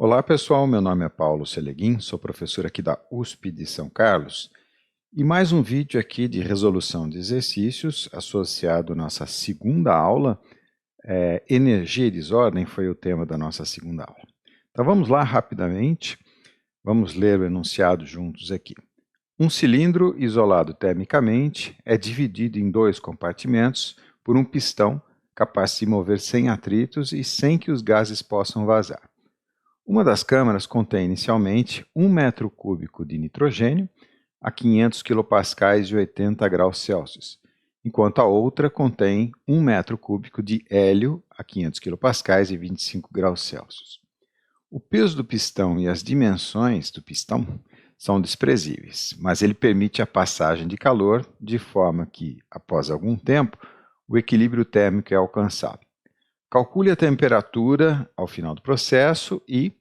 Olá pessoal, meu nome é Paulo Seleguin, sou professor aqui da USP de São Carlos e mais um vídeo aqui de resolução de exercícios associado à nossa segunda aula. Energia e desordem foi o tema da nossa segunda aula. Então vamos lá rapidamente, vamos ler o enunciado juntos aqui. Um cilindro isolado termicamente é dividido em dois compartimentos por um pistão capaz de se mover sem atritos e sem que os gases possam vazar. Uma das câmaras contém inicialmente 1 metro cúbico de nitrogênio a 500 kPa e 80 graus Celsius, enquanto a outra contém 1 metro cúbico de hélio a 500 kPa e 25 graus Celsius. O peso do pistão e as dimensões do pistão são desprezíveis, mas ele permite a passagem de calor de forma que, após algum tempo, o equilíbrio térmico é alcançado. Calcule a temperatura ao final do processo e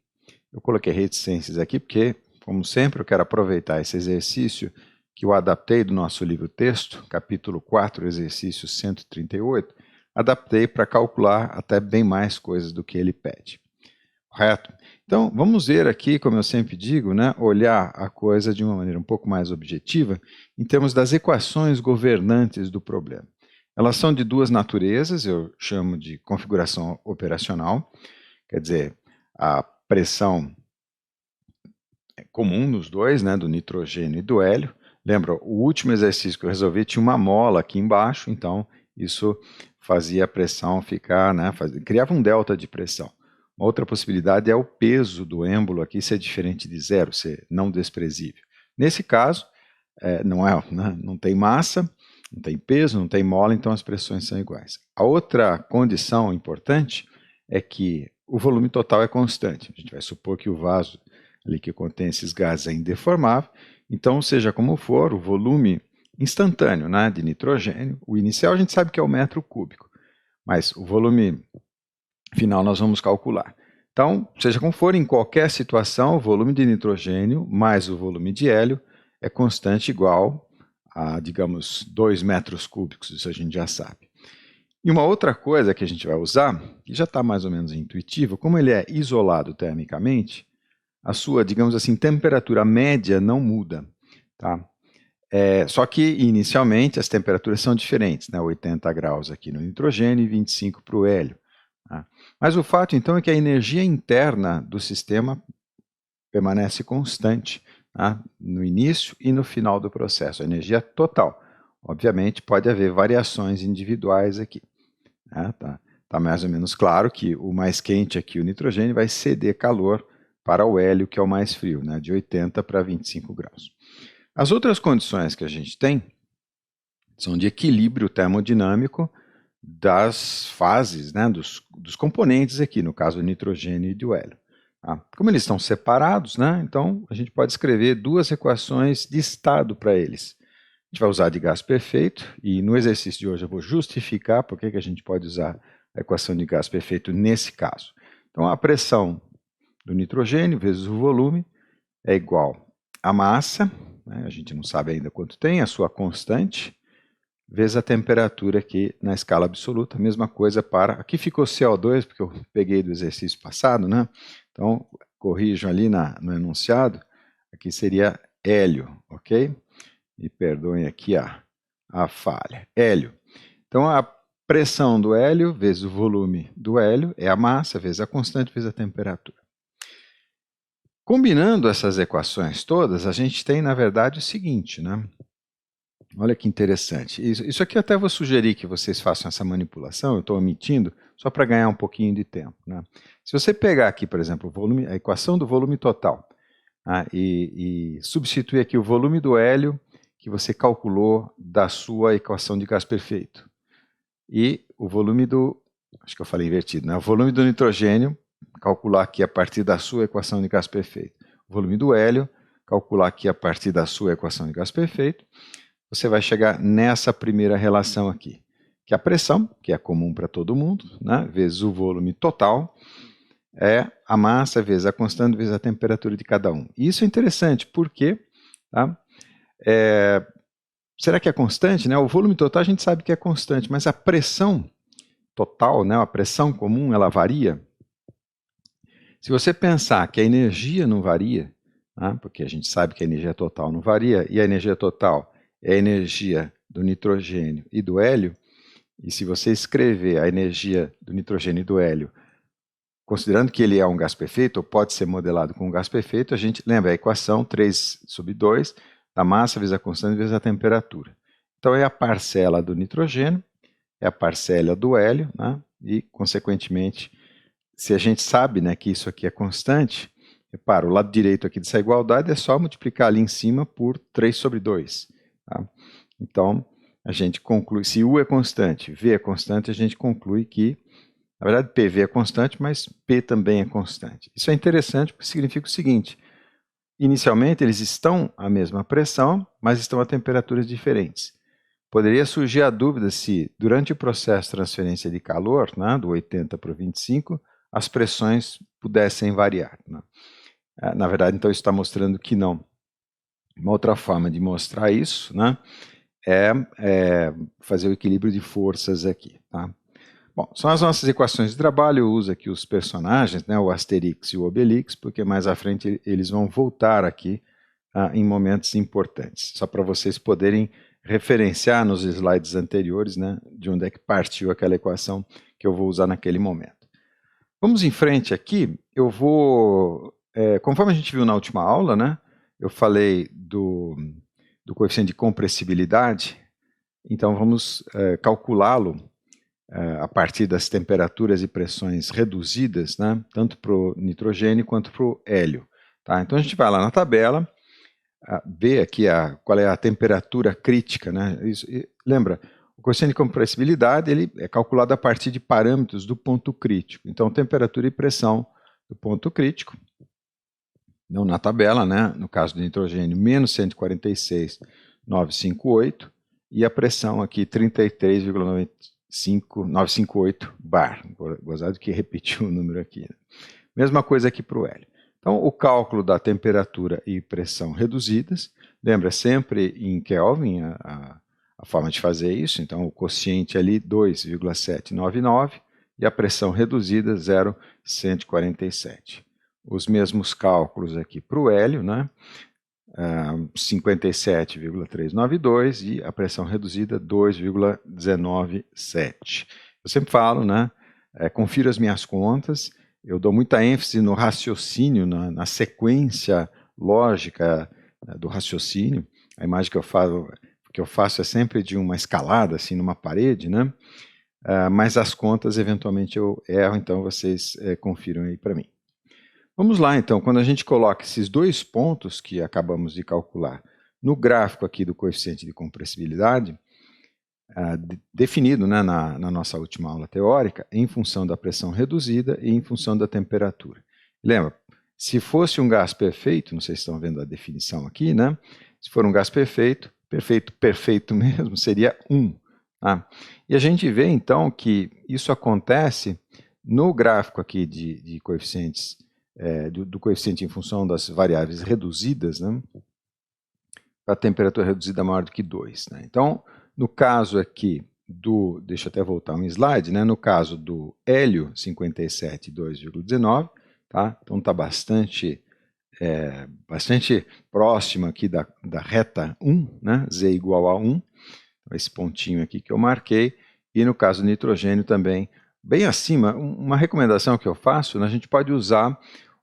eu coloquei reticências aqui porque, como sempre, eu quero aproveitar esse exercício que eu adaptei do nosso livro-texto, capítulo 4, exercício 138, adaptei para calcular até bem mais coisas do que ele pede. Correto? Então, vamos ver aqui, como eu sempre digo, olhar a coisa de uma maneira um pouco mais objetiva em termos das equações governantes do problema. Elas são de duas naturezas, eu chamo de configuração operacional, quer dizer, a pressão comum nos dois, do nitrogênio e do hélio. Lembra, o último exercício que eu resolvi tinha uma mola aqui embaixo, então isso fazia a pressão ficar, criava um delta de pressão. Uma outra possibilidade é o peso do êmbolo aqui ser diferente de zero, ser não desprezível. Nesse caso, não tem massa, não tem peso, não tem mola, então as pressões são iguais. A outra condição importante é que o volume total é constante. A gente vai supor que o vaso ali que contém esses gases é indeformável, então, seja como for, o volume instantâneo de nitrogênio, o inicial a gente sabe que é o metro cúbico, mas o volume final nós vamos calcular. Então, seja como for, em qualquer situação, o volume de nitrogênio mais o volume de hélio é constante igual a, digamos, 2 metros cúbicos, isso a gente já sabe. E uma outra coisa que a gente vai usar, que já está mais ou menos intuitivo, como ele é isolado termicamente, a sua, digamos assim, temperatura média não muda, tá? Só que, inicialmente, as temperaturas são diferentes, 80 graus aqui no nitrogênio e 25 para o hélio. Tá? Mas o fato, então, é que a energia interna do sistema permanece constante, tá? No início e no final do processo, a energia total. Obviamente, pode haver variações individuais aqui. Tá mais ou menos claro que o mais quente aqui, o nitrogênio, vai ceder calor para o hélio, que é o mais frio, de 80 para 25 graus. As outras condições que a gente tem são de equilíbrio termodinâmico das fases, dos componentes aqui, no caso do nitrogênio e do hélio. Tá? Como eles estão separados, então a gente pode escrever duas equações de estado para eles. A gente vai usar de gás perfeito, e no exercício de hoje eu vou justificar por que a gente pode usar a equação de gás perfeito nesse caso. Então, a pressão do nitrogênio vezes o volume é igual a massa, a gente não sabe ainda quanto tem, a sua constante, vezes a temperatura aqui na escala absoluta, mesma coisa para... Aqui ficou CO2, porque eu peguei do exercício passado, Então, corrijam ali no enunciado, aqui seria hélio, ok? Me perdoem aqui a falha. Hélio. Então, a pressão do hélio vezes o volume do hélio é a massa vezes a constante vezes a temperatura. Combinando essas equações todas, a gente tem, na verdade, o seguinte, Olha que interessante. Isso aqui eu até vou sugerir que vocês façam essa manipulação, eu estou omitindo, só para ganhar um pouquinho de tempo. Se você pegar aqui, por exemplo, a equação do volume total, e substituir aqui o volume do hélio que você calculou da sua equação de gás perfeito, e o volume acho que eu falei invertido, o volume do nitrogênio, calcular aqui a partir da sua equação de gás perfeito, o volume do hélio, calcular aqui a partir da sua equação de gás perfeito, você vai chegar nessa primeira relação aqui, que a pressão, que é comum para todo mundo, vezes o volume total, é a massa vezes a constante vezes a temperatura de cada um. E isso é interessante, porque será que é constante? O volume total a gente sabe que é constante, mas a pressão total, a pressão comum, ela varia? Se você pensar que a energia não varia, né, porque a gente sabe que a energia total não varia, e a energia total é a energia do nitrogênio e do hélio, e se você escrever a energia do nitrogênio e do hélio, considerando que ele é um gás perfeito, ou pode ser modelado com um gás perfeito, a gente lembra a equação 3/2 da massa vezes a constante vezes a temperatura. Então é a parcela do nitrogênio, é a parcela do hélio, né, e, consequentemente, se a gente sabe, né, que isso aqui é constante, repara, o lado direito aqui dessa igualdade é só multiplicar ali em cima por 3/2. Tá? Então, a gente conclui, se U é constante, V é constante, a gente conclui que, na verdade, PV é constante, mas P também é constante. Isso é interessante porque significa o seguinte, inicialmente eles estão à mesma pressão, mas estão a temperaturas diferentes. Poderia surgir a dúvida se, durante o processo de transferência de calor, né, do 80 para o 25, as pressões pudessem variar. Né? Na verdade, então, isso está mostrando que não. Uma outra forma de mostrar isso, né, é fazer o equilíbrio de forças aqui. Tá? Bom, são as nossas equações de trabalho, eu uso aqui os personagens, né, o Asterix e o Obelix, porque mais à frente eles vão voltar aqui em momentos importantes, só para vocês poderem referenciar nos slides anteriores, né, de onde é que partiu aquela equação que eu vou usar naquele momento. Vamos em frente aqui, eu vou, conforme a gente viu na última aula, né, eu falei do coeficiente de compressibilidade, então vamos calculá-lo a partir das temperaturas e pressões reduzidas, né, tanto para o nitrogênio quanto para o hélio. Tá? Então a gente vai lá na tabela, ver aqui qual é a temperatura crítica. Né? Lembra, o coeficiente de compressibilidade ele é calculado a partir de parâmetros do ponto crítico. Então, temperatura e pressão do ponto crítico, não na tabela, né? No caso do nitrogênio, menos 146,958, e a pressão aqui 33,958 bar. Gozado que repetiu o número aqui. Né? Mesma coisa aqui para o hélio. Então, o cálculo da temperatura e pressão reduzidas, lembra sempre em Kelvin a forma de fazer isso, então o quociente ali 2,799 e a pressão reduzida 0,147. Os mesmos cálculos aqui para o hélio, né? 57,392 e a pressão reduzida 2,197. Eu sempre falo, né? Confiro as minhas contas, eu dou muita ênfase no raciocínio, na sequência lógica do raciocínio. A imagem que eu faço é sempre de uma escalada, assim, numa parede, né? Mas as contas, eventualmente, eu erro, então vocês confiram aí para mim. Vamos lá, então, quando a gente coloca esses dois pontos que acabamos de calcular no gráfico aqui do coeficiente de compressibilidade, definido, né, na nossa última aula teórica, em função da pressão reduzida e em função da temperatura. Lembra, se fosse um gás perfeito, não sei se estão vendo a definição aqui, né? Se for um gás perfeito, perfeito mesmo, seria 1. Tá? E a gente vê, então, que isso acontece no gráfico aqui de coeficientes, do coeficiente em função das variáveis reduzidas, né? A temperatura reduzida maior do que 2. Né? Então, no caso aqui deixa eu até voltar um slide, né? No caso do hélio 57,2,19, tá? Então está bastante próximo aqui da reta 1, né? Z igual a 1, esse pontinho aqui que eu marquei, e no caso do nitrogênio também, bem acima. Uma recomendação que eu faço, né? A gente pode usar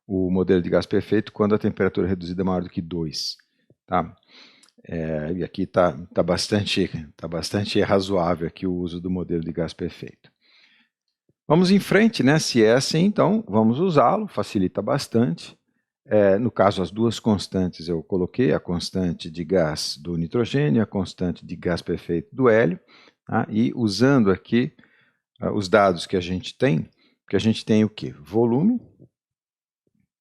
o modelo de gás perfeito quando a temperatura reduzida é maior do que 2, tá? E aqui está bastante razoável aqui o uso do modelo de gás perfeito. Vamos em frente, né? Se é assim, então vamos usá-lo, facilita bastante. No caso, as duas constantes eu coloquei, a constante de gás do nitrogênio e a constante de gás perfeito do hélio, tá? E usando aqui os dados que a gente tem o quê? Volume,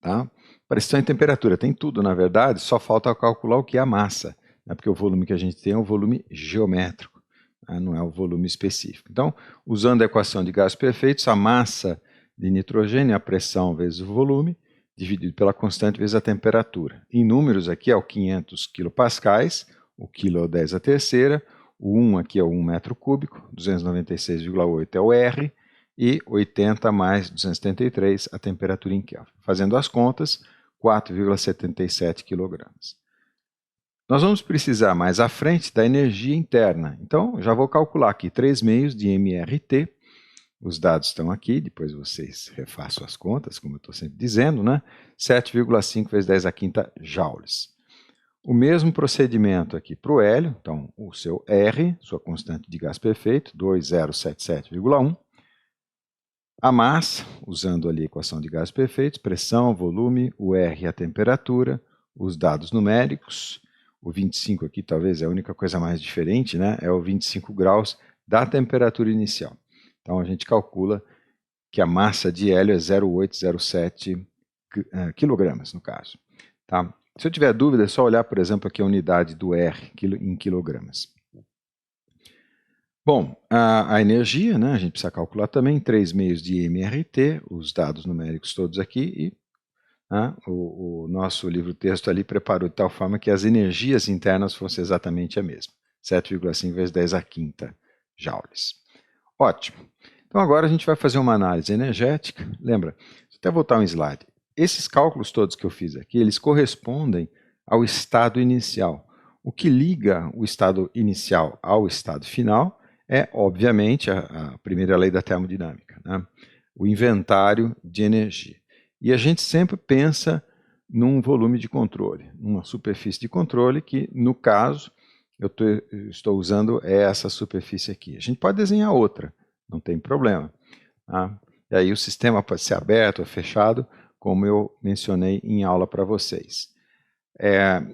tá? Pressão e temperatura, tem tudo na verdade, só falta calcular o que é a massa. Porque o volume que a gente tem é um volume geométrico, né? Não é o volume específico. Então, usando a equação de gases perfeitos, a massa de nitrogênio, a pressão vezes o volume, dividido pela constante vezes a temperatura. Em números aqui é o 500 kPa, o quilo é o 10 a terceira, o 1 aqui é o 1 metro cúbico, 296,8 é o R, e 80 mais 273 a temperatura em Kelvin. Fazendo as contas, 4,77 kg. Nós vamos precisar mais à frente da energia interna. Então, já vou calcular aqui 3 meios de MRT. Os dados estão aqui, depois vocês refaçam as contas, como eu estou sempre dizendo, né? 7,5 vezes 10 a quinta joules. O mesmo procedimento aqui para o hélio, então o seu R, sua constante de gás perfeito, 2077,1. A massa, usando ali a equação de gás perfeito, pressão, volume, o R a temperatura, os dados numéricos. O 25 aqui talvez é a única coisa mais diferente, né? É o 25 graus da temperatura inicial. Então a gente calcula que a massa de hélio é 0,807 quilogramas, no caso. Tá? Se eu tiver dúvida, é só olhar, por exemplo, aqui a unidade do R em quilogramas. Bom, a energia, né, a gente precisa calcular também 3 meios de MRT, os dados numéricos todos aqui, e o nosso livro-texto ali preparou de tal forma que as energias internas fossem exatamente a mesma, 7,5 vezes 10 a quinta joules. Ótimo. Então agora a gente vai fazer uma análise energética. Lembra, deixa eu até voltar um slide. Esses cálculos todos que eu fiz aqui, eles correspondem ao estado inicial. O que liga o estado inicial ao estado final é, obviamente, a primeira lei da termodinâmica, né? O inventário de energia. E a gente sempre pensa num volume de controle, numa superfície de controle que, no caso, eu estou usando essa superfície aqui. A gente pode desenhar outra, não tem problema. Tá? E aí o sistema pode ser aberto ou fechado, como eu mencionei em aula para vocês.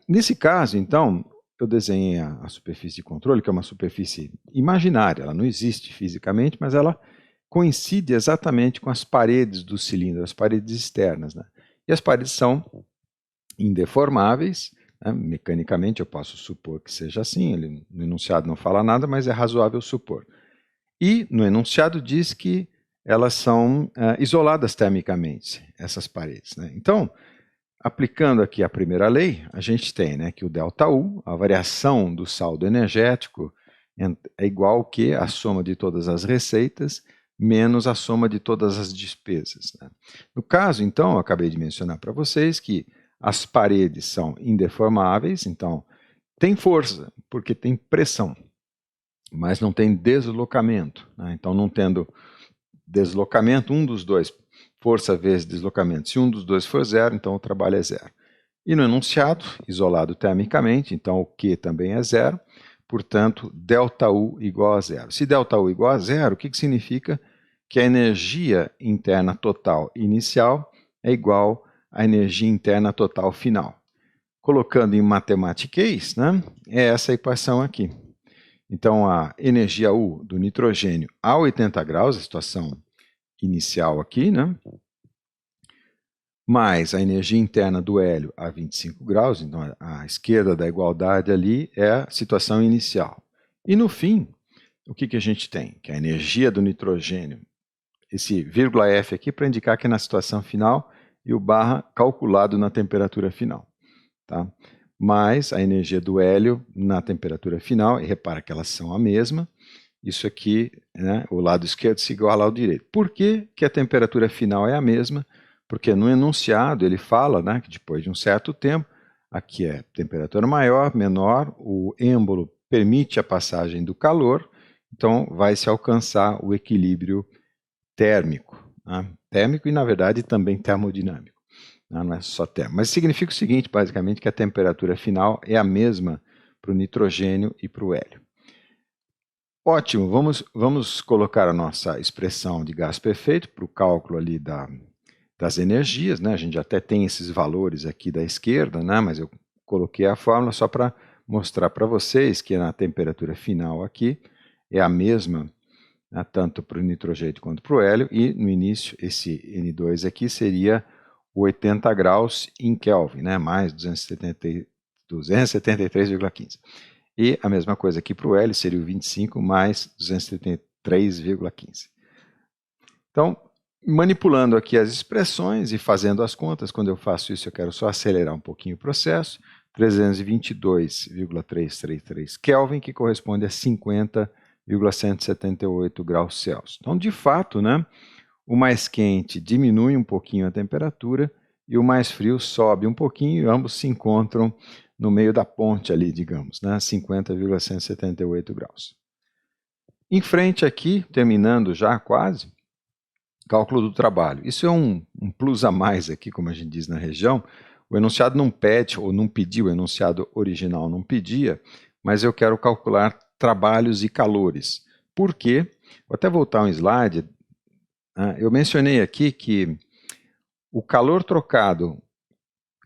Nesse caso, então, eu desenhei a superfície de controle, que é uma superfície imaginária, ela não existe fisicamente, mas ela coincide exatamente com as paredes do cilindro, as paredes externas, né? E as paredes são indeformáveis, né? Mecanicamente eu posso supor que seja assim, ele, no enunciado não fala nada, mas é razoável supor. E no enunciado diz que elas são isoladas termicamente, essas paredes, né? Então, aplicando aqui a primeira lei, a gente tem, né, que o ΔU, a variação do saldo energético, é igual que a soma de todas as receitas menos a soma de todas as despesas, né? No caso, então, eu acabei de mencionar para vocês que as paredes são indeformáveis, então tem força, porque tem pressão, mas não tem deslocamento, né? Então, não tendo deslocamento, um dos dois, força vezes deslocamento, se um dos dois for zero, então o trabalho é zero. E no enunciado, isolado termicamente, então o Q também é zero, portanto, ΔU igual a zero. Se ΔU igual a zero, o que significa? Que a energia interna total inicial é igual à energia interna total final. Colocando em matematiquês, né, é essa equação aqui. Então, a energia U do nitrogênio a 80 graus, a situação inicial aqui, né, mais a energia interna do hélio a 25 graus, então a esquerda da igualdade ali é a situação inicial. E no fim, o que a gente tem? Que a energia do nitrogênio, esse vírgula F aqui para indicar que é na situação final e o barra calculado na temperatura final, tá? Mais a energia do hélio na temperatura final, e repara que elas são a mesma, isso aqui, né, o lado esquerdo se iguala ao direito. Por que que a temperatura final é a mesma? Porque no enunciado ele fala, né, que depois de um certo tempo, aqui é temperatura maior, menor, o êmbolo permite a passagem do calor, então vai se alcançar o equilíbrio térmico, né? Térmico e, na verdade, também termodinâmico, né? Não é só térmico. Mas significa o seguinte, basicamente, que a temperatura final é a mesma para o nitrogênio e para o hélio. Ótimo, vamos colocar a nossa expressão de gás perfeito para o cálculo ali das energias, né? A gente até tem esses valores aqui da esquerda, né? Mas eu coloquei a fórmula só para mostrar para vocês que na temperatura final aqui é a mesma, né, tanto para o nitrogênio quanto para o hélio, e no início esse N2 aqui seria 80 graus em Kelvin, né, mais 273,15. E a mesma coisa aqui para o hélio seria o 25 mais 273,15. Então, manipulando aqui as expressões e fazendo as contas, quando eu faço isso eu quero só acelerar um pouquinho o processo, 322,333 Kelvin, que corresponde a 50,5 178 graus Celsius. Então, de fato, né, o mais quente diminui um pouquinho a temperatura e o mais frio sobe um pouquinho, e ambos se encontram no meio da ponte ali, digamos, né, 50,178 graus. Em frente aqui, terminando já quase, cálculo do trabalho. Isso é um plus a mais aqui, como a gente diz na região. O enunciado não pede, ou não pediu, o enunciado original não pedia, mas eu quero calcular trabalhos e calores. Por quê? Vou até voltar um slide. Eu mencionei aqui que o calor trocado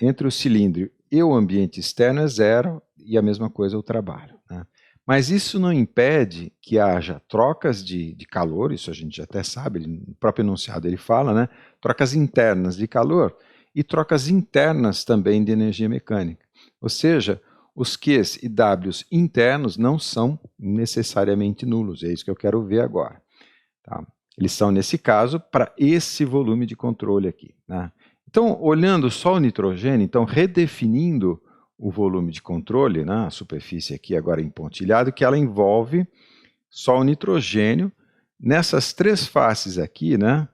entre o cilindro e o ambiente externo é zero, e a mesma coisa o trabalho, né? Mas isso não impede que haja trocas de calor, isso a gente até sabe, no próprio enunciado ele fala, né? Trocas internas de calor e trocas internas também de energia mecânica. Ou seja, os Qs e Ws internos não são necessariamente nulos, é isso que eu quero ver agora. Tá? Eles são, nesse caso, para esse volume de controle aqui, né? Então, olhando só o nitrogênio, então redefinindo o volume de controle, né, a superfície aqui agora em pontilhado, que ela envolve só o nitrogênio nessas três faces aqui, né,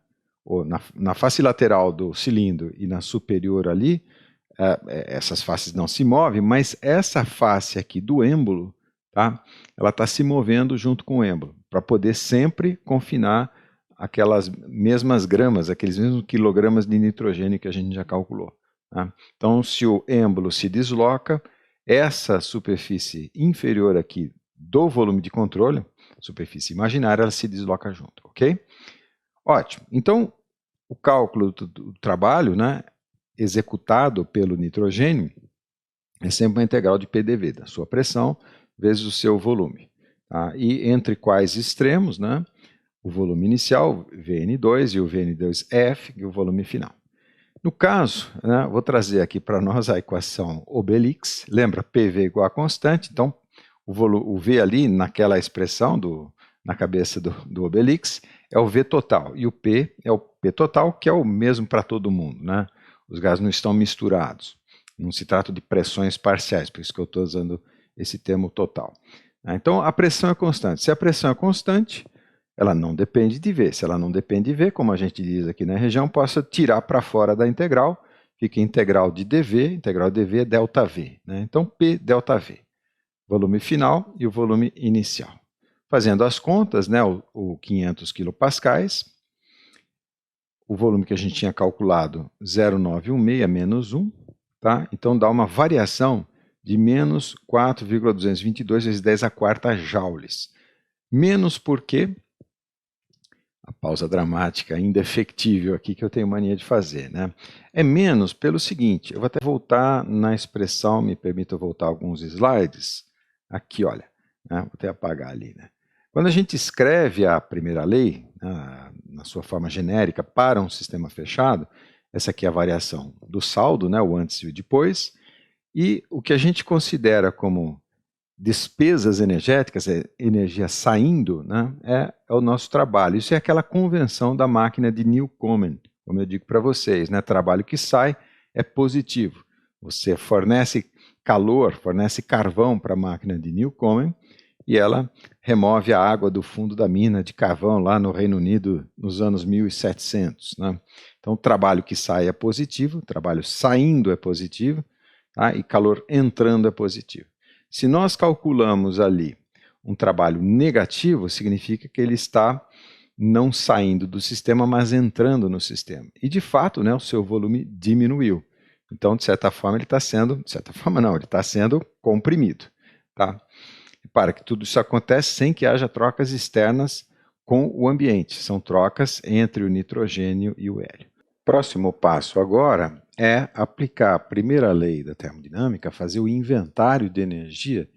ou na face lateral do cilindro e na superior ali, essas faces não se movem, mas essa face aqui do êmbolo, tá, ela está se movendo junto com o êmbolo, para poder sempre confinar aquelas mesmas gramas, aqueles mesmos quilogramas de nitrogênio que a gente já calculou. Tá? Então, se o êmbolo se desloca, essa superfície inferior aqui do volume de controle, superfície imaginária, ela se desloca junto, ok? Ótimo. Então, o cálculo do trabalho, né, executado pelo nitrogênio é sempre uma integral de PDV, da sua pressão vezes o seu volume. Tá? E entre quais extremos, né? O volume inicial, Vn2, e o Vn2F, e o volume final. No caso, né, vou trazer aqui para nós a equação Obelix. Lembra, PV igual a constante, então o V ali naquela expressão na cabeça do Obelix é o V total, e o P é o P total, que é o mesmo para todo mundo, né? Os gases não estão misturados, não se trata de pressões parciais, por isso que eu estou usando esse termo total. Então a pressão é constante. Se a pressão é constante, ela não depende de V. Se ela não depende de V, como a gente diz aqui na região, posso tirar para fora da integral, fica integral de dV, integral de dV é ΔV, né? Então P ΔV, volume final e o volume inicial. Fazendo as contas, né, o 500 kPa, o volume que a gente tinha calculado, 0,916 menos 1, tá? Então dá uma variação de menos 4,222 vezes 10 a quarta joules. Menos porque a pausa dramática indefectível aqui que eu tenho mania de fazer, né? É menos pelo seguinte, eu vou até voltar na expressão, me permita voltar alguns slides, aqui, olha, né? Vou até apagar ali, né? Quando a gente escreve a primeira lei, na sua forma genérica, para um sistema fechado, essa aqui é a variação do saldo, né? O antes e o depois, e o que a gente considera como despesas energéticas, energia saindo, né, é o nosso trabalho. Isso é aquela convenção da máquina de Newcomen, como eu digo para vocês, né, trabalho que sai é positivo. Você fornece calor, fornece carvão para a máquina de Newcomen e ela remove a água do fundo da mina de carvão lá no Reino Unido nos anos 1700. Né? Então, o trabalho que sai é positivo, o trabalho saindo é positivo, tá? E calor entrando é positivo. Se nós calculamos ali um trabalho negativo, significa que ele está não saindo do sistema, mas entrando no sistema. E, de fato, né, o seu volume diminuiu. Então, de certa forma, ele está sendo... De certa forma, não, ele está sendo comprimido. Tá? Repara que tudo isso acontece sem que haja trocas externas com o ambiente. São trocas entre o nitrogênio e o hélio. Próximo passo agora é aplicar a primeira lei da termodinâmica, fazer o inventário de energia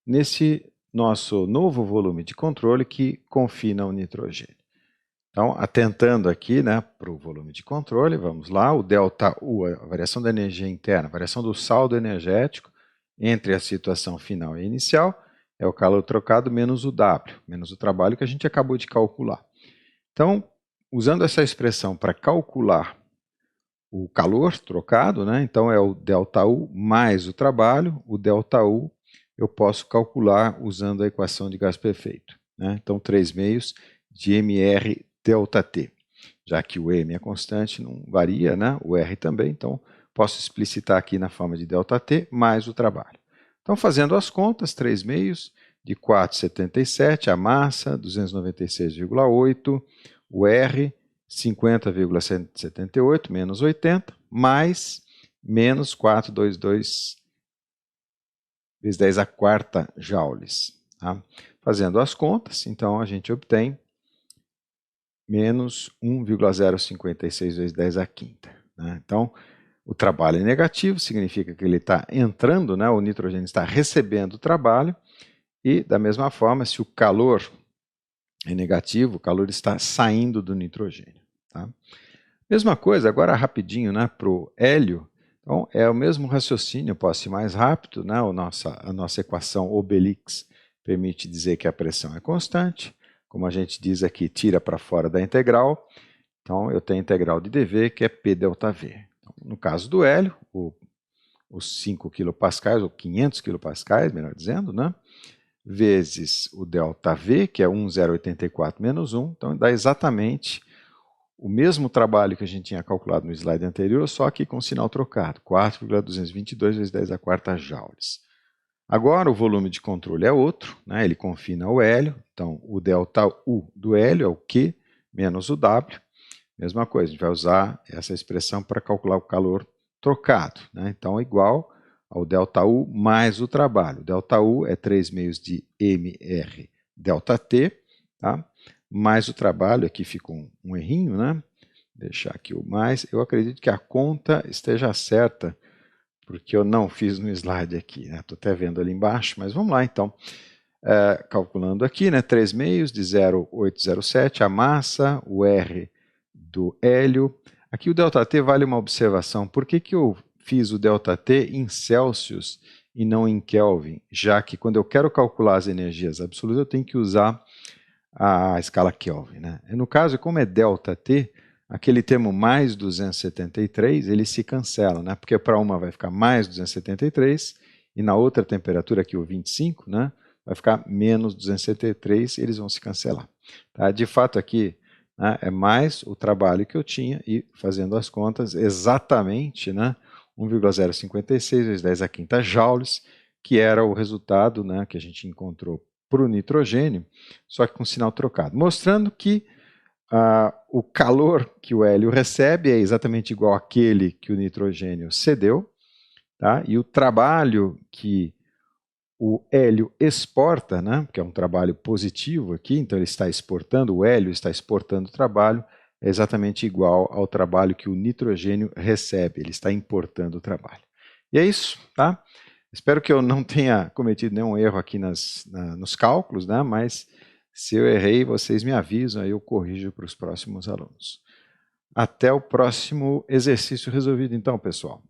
nesse nosso novo volume de controle que confina o nitrogênio. Então, atentando aqui, né, para o volume de controle, vamos lá, o ΔU, a variação da energia interna, a variação do saldo energético entre a situação final e inicial, é o calor trocado menos o W, menos o trabalho que a gente acabou de calcular. Então, usando essa expressão para calcular o calor trocado, né? Então é o ΔU mais o trabalho, o ΔU eu posso calcular usando a equação de gás perfeito. né? Então 3 meios de mR delta T. Já que o M é constante, não varia, né? O R também, então posso explicitar aqui na forma de delta T mais o trabalho. Então, fazendo as contas, 3 meios de 4,77, a massa 296,8, o R 50,178 menos 80, mais menos 422 vezes 10 a quarta joules. Tá? Fazendo as contas, então a gente obtém menos 1,056 vezes 10 a quinta. Né? Então, o trabalho é negativo, significa que ele está entrando, né? O nitrogênio está recebendo o trabalho, e da mesma forma, se o calor é negativo, o calor está saindo do nitrogênio. Tá? Mesma coisa, agora rapidinho, né, para o hélio. Então, é o mesmo raciocínio, eu posso ir mais rápido, né? A nossa equação Obelix permite dizer que a pressão é constante. Como a gente diz aqui, tira para fora da integral. Então, eu tenho a integral de dV, que é P delta V. Então, no caso do hélio, os 5 kPa, ou 500 kPa, melhor dizendo, né? Vezes o delta V, que é 1,084 menos 1, então dá exatamente o mesmo trabalho que a gente tinha calculado no slide anterior, só que com sinal trocado, 4,222 vezes 10 a quarta joules. Agora o volume de controle é outro, né? Ele confina o hélio, então o delta U do hélio é o Q menos o W. Mesma coisa, a gente vai usar essa expressão para calcular o calor trocado, né? Então, igual ao ΔU mais o trabalho. ΔU é 3 meios de mR ΔT, tá? Mais o trabalho, aqui fica um errinho, né? Deixar aqui o mais. Eu acredito que a conta esteja certa, porque eu não fiz no slide aqui, né? Estou até vendo ali embaixo, mas vamos lá então. Calculando aqui, né? 3 meios de 0,807, a massa, o R do hélio. Aqui o ΔT vale uma observação. Por que eu fiz o ΔT em Celsius e não em Kelvin? Já que quando eu quero calcular as energias absolutas, eu tenho que usar a escala Kelvin, né? No caso, como é ΔT, aquele termo mais 273, ele se cancela, né? Porque para uma vai ficar mais 273 e na outra temperatura, aqui o 25, né? Vai ficar menos 273 e eles vão se cancelar. Tá? De fato, aqui, né, é mais o trabalho que eu tinha e, fazendo as contas, exatamente, né, 1,056 vezes 10 a quinta joules, que era o resultado, né, que a gente encontrou para o nitrogênio, só que com sinal trocado, mostrando que o calor que o hélio recebe é exatamente igual àquele que o nitrogênio cedeu, tá? E o trabalho que o hélio exporta, né, que é um trabalho positivo aqui, então ele está exportando, o hélio está exportando o trabalho, é exatamente igual ao trabalho que o nitrogênio recebe, ele está importando o trabalho. E é isso, tá? Espero que eu não tenha cometido nenhum erro aqui nos cálculos, né, mas se eu errei, vocês me avisam, aí eu corrijo para os próximos alunos. Até o próximo exercício resolvido então, pessoal.